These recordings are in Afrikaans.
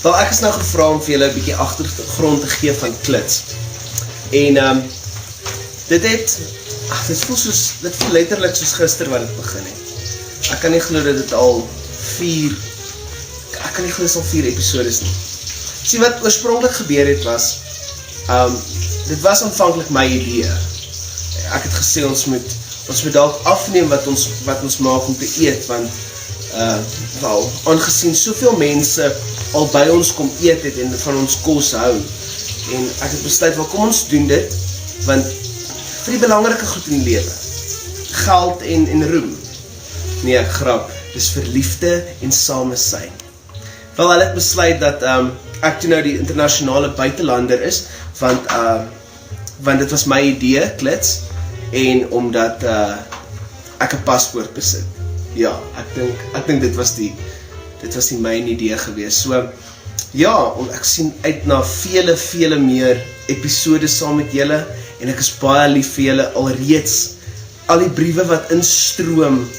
Wel, ek is nou gevra om vir julle 'n bietjie agtergrond te gee van Klits. En dit voel letterlik soos gister wat dit begin het. Ek kan nie glo dat dit al 4 episodes nie. Sien wat oorspronklik gebeur het was, dit was aanvanklik my idee. Ek het gesê ons moet dalk afneem wat ons maak om te eet, want aangesien soveel mense al by ons kom eet het en van ons kos hou, en ek het besluit, kom ons doen dit, want vir die belangrike goed in die lewe, geld en roem, nee, grap, dis vir liefde en samesyn. Wel, hulle het besluit dat ek toe nou die internasionale buitelander is, want dit was my idee, Klits, en omdat ek 'n paspoort besit. Ja, ek dink dit was die myn idee gewees. So, ja, ek sien uit na vele meer episode saam met julle, en ek is baie lief vir julle alreeds, al die briewe wat instroom.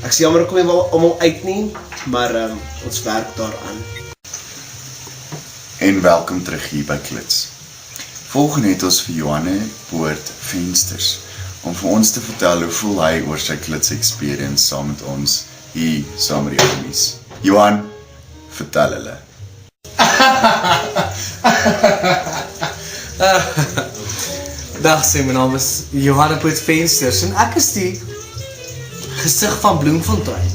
Ek sê jammer, ek kom nie almal uit nie, maar ons werk daaraan. En welkom terug hier by Klits. Volgende het ons vir Johanne Poort Vensters, om vir ons te vertel hoe voel hy oor sy Klits experience saam met ons hier saam met die homies. Johan, vertel hulle. Dag, my naam is Johanne Poort Vensters en ek is die gesig van Bloemfontein.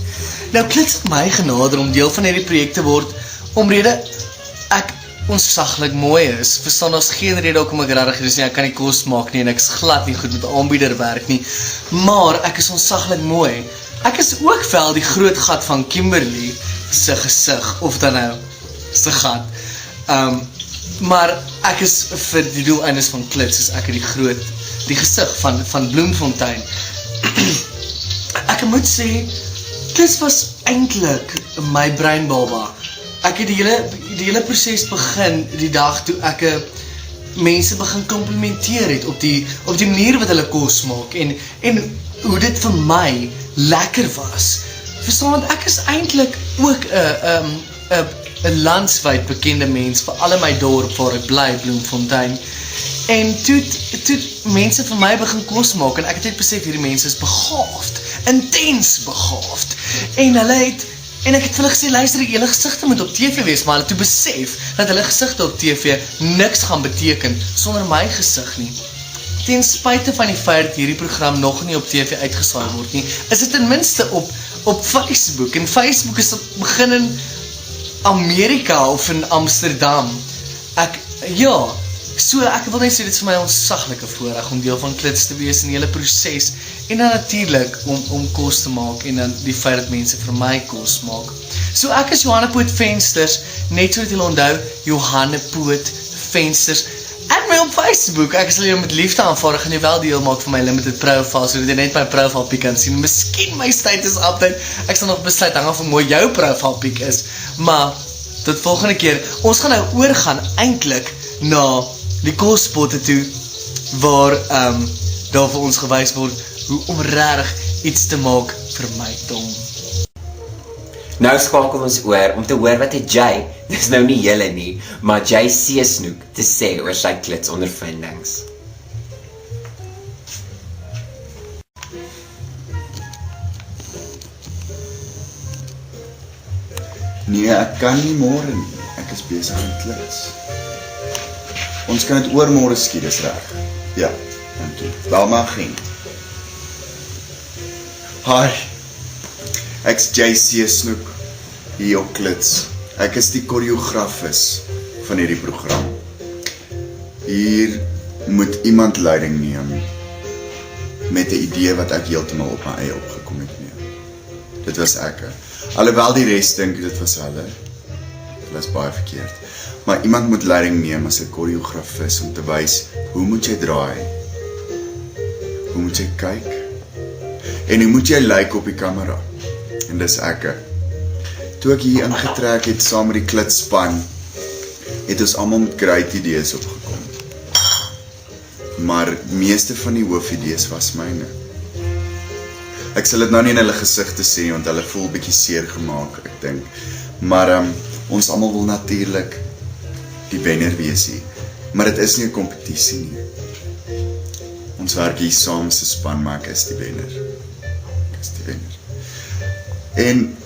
Nou, Klits het my genader om deel van hierdie projek te word, omrede ek onsaglik mooi is. Verstaan, ons geen rede ook om ek rarig is nie, ek kan nie kos maak nie, en ek is glad nie goed met aanbieder werk nie, maar ek is onsaglik mooi. Ek is ook wel die groot gat van Kimberly se gesig, of dan nou, se gat. Maar ek is vir die doeleindes van Klits, is ek die gesig van Bloemfontein. Ek moet sê, Klits was eintlik my breinbaba. Ek het die hele proses begin die dag toe ek mense begin komplimenteer het op die manier wat hulle kos maak en hoe dit vir my lekker was. Verstaan, want ek is eintlik ook 'n landswyd bekende mens vir al in my dorp waar ek bly, Bloemfontein. En toe mense vir my begin kos maak en ek het net besef hierdie mense is begaafd, intens begaafd. En ek het vir hulle gesê, luister, julle gesigte moet op TV wees, maar hulle toe besef dat hulle gesigte op TV niks gaan beteken sonder my gesig nie. Ten spyte van die feit dat hierdie program nog nie op TV uitgesaai word nie, is dit ten minste op Facebook. En Facebook is begin in Amerika of in Amsterdam. Ek wil net sê, dit is vir my onsaglike voorreg om deel van Klits te wees in die hele proses, en dan natuurlijk om kos te maak, en dan die feit dat mense vir my kos maak. So ek is Johanne Poort Vensters, net so dat julle onthou, Johanne Poort Vensters, add my op Facebook, ek sal jou met liefde aanvaar, ek gaan jou wel deel maak van my limited profile, so dat jy net my profile piek kan sien, miskien my status update, ek sal nog besluit, hang af hoe mooi jou profile piek is, maar, tot volgende keer, ons gaan nou oorgaan, eintlik, na die kospotte toe, waar daar vir ons gewys word, hoe om regtig iets te maak vir my tong. Nou skakel ons oor, om te hoor wat het Jay, dis nou nie julle nie, maar Jay Seesnoek te sê oor sy Klits ondervindings. Nee, ek kan nie môre nie, ek is besig met Klits. Ons kan het oormôre skiet, dis reg. Ja, dankie. Wel maar geen. Hi, ek's Jay Seesnoek, hier op Klits. Ek is die choreografis van hierdie program. Hier moet iemand leiding neem, met 'n idee wat ek heeltemal op my eie opgekom het neem. Dit was ek. Alhoewel die res dink dit was hulle. Dit was baie verkeerd. Maar iemand moet leiding neem as 'n choreografis om te wys, hoe moet jy draai? Hoe moet jy kyk? En hoe moet jy lyk op die kamera? En dis ek. Toe ek hier ingetrek het saam met die Klitsspan, het ons almal met great idees opgekom. Maar meeste van die hoofidees was myne. Ek sal dit nou nie in hulle gesigte sê, want hulle voel bietjie seer gemaak, ek dink. Maar ons almal wil natuurlik die wenner wees hier, maar dit is nie 'n kompetisie nie. Ons werk hier saam as 'n span, maar ek is die wenner. Ek is die wenner. En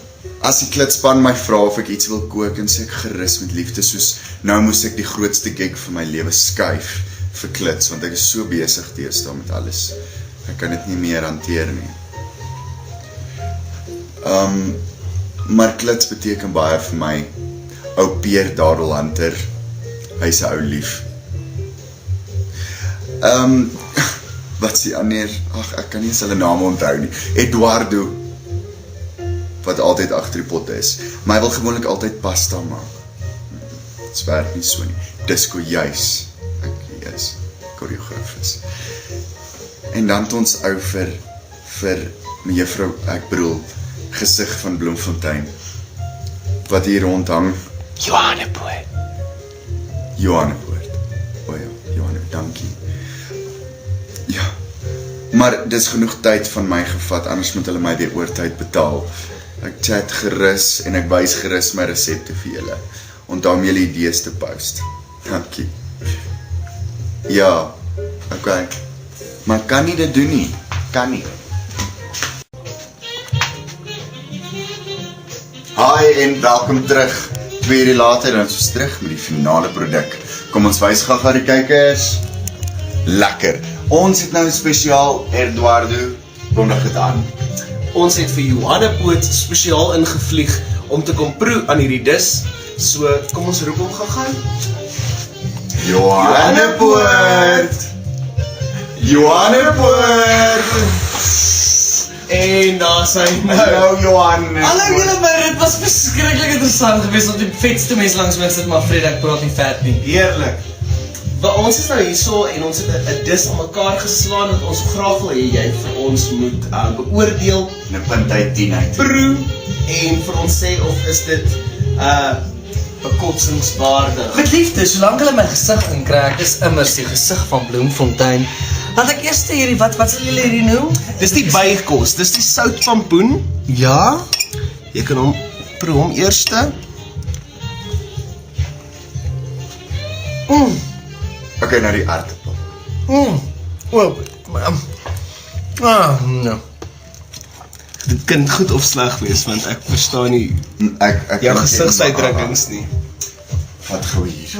as die klitspan my vra of ek iets wil kook, en sê ek gerus met liefde, soos nou moes ek die grootste gig van my lewe skuif vir klits, want ek is so besig teestaan met alles. Ek kan dit nie meer hanteer nie. Maar klits beteken baie vir my. Ou Peer Dadelhunter, hy is 'n ou lief. Wat is die ander? Ag, ek kan nie eens hulle name onthou nie. Eduardo, wat altyd agter die pot is. Maar hy wil gewoonlik altyd pasta maak. Dit werk nie so nie. Disco juis. Ek is choreograaf is. En dan het ons ou vir mevrou, ek bedoel, gesig van Bloemfontein, wat hier rondhang. Johannepoort. Johannepoort. O ja, Johannepoort, dankie. Ja, maar dis genoeg tyd van my gevat, anders moet hulle my die oortyd betaal. Ek chat gerus en ek wys gerus my resepte vir julle. Onthou om julle idees te post. Dankie. Ja, okay. Maar kan nie dit doen nie. Kan nie. Hi en welkom terug. 2 ure later en ons is terug met die finale produk. Kom ons wys gou die kykers. Lekker. Ons het nou spesiaal Eduardo, kondig dit aan. Ons het vir Johannepoort spesiaal ingevlieg om te kom proe aan hierdie dis. So, kom ons roep hom gaan. Johannepoort! Johannepoort! En daar sy nou. Hallo Johannepoort! Hallo julle, maar dit was verskriklik interessant geweest om die vetste mens langs my sit, maar Fred, ek praat nie vet nie. Heerlik. Maar ons is nou hierso en ons het 'n dis aan mekaar geslaan wat ons graag wil hê jy vir ons moet beoordeel, 'n punt uit 10 uit. proe en vir ons sê of is dit bekotsingswaardig. Met liefde, solank hulle my gesig inkry, ek is immers die gesig van Bloemfontein. Laat ek eers hierdie, wat sal julle hierdie noem? Dis die bykos, dis die soutpampoen. Ja? Jy kan hom proe hom eerste. Okay, nou die aardappel. No. Dit kan goed of sleg wees, want ek verstaan nie Ek jou gesigsuitdrukkings nie. Vat gou hier.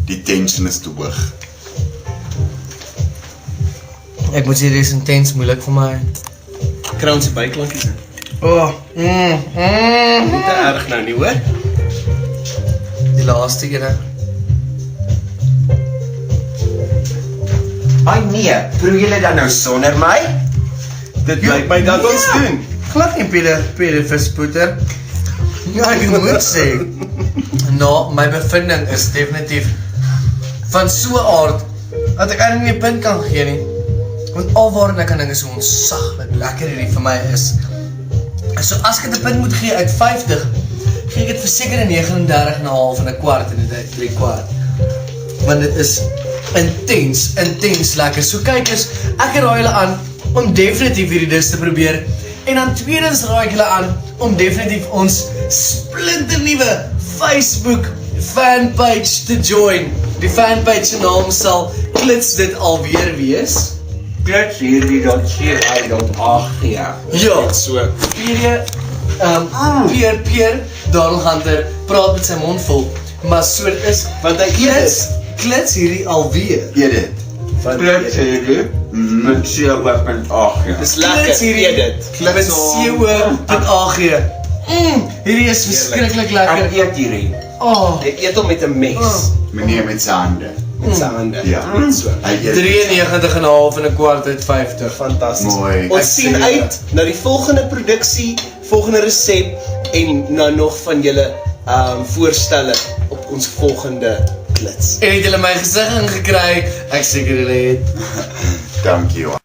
Die tension is te hoog. Ek moet sê, dit is intens moeilik vir my. Kry ons die byklankies in. Nie te erg nou nie, hoor? Die laaste ene. Ai nee, proe julle dan nou sonder my? Dit lyk my dat ons doen. Glad nie Peter Vispoeter. Ja, ek moet sê. Nou, my bevinding is definitief van so aard dat ek eintlik nie 'n punt kan gee nie. Want alwaar ek aan dinge so ontsaglik lekker hierdie vir my is. So as ek 'n punt moet gee uit 50, gee ek dit verseker 'n 39,5 en 'n kwart en 'n 3/4. Want dit is intens lekker. So kykers, ek raai julle aan om definitief hierdie dis te probeer. En dan tweedens raai ek julle aan om definitief ons splinternuwe Facebook fanpage te join. Die fanpage se naam sal klits dit alweer wees. Klits hierdie.ci.ag ja. Ja, So, Peer Dadelhunter praat met sy mond vol, maar so dit is, want hy klits hierdie alweer. Eet dit. Klits hierdie met CO.ag ja. Dis lekker, Klits hierdie eet dit. met CO.ag. Hierdie is verskriklik lekker. Ek eet hierdie. Oh, Jy eet hom met 'n mes, Meneer met sy hande. met sy hande. Ja. So, Hy eet 93,5 en 'n kwart uit 50. fantasties. Mooi. Ons Ek sien sê- uit na die volgende produksie, volgende resep en na nog van julle voorstelle op ons volgende klits. En het julle my gesig ingekry? Ek seker julle het. Dankie Johan.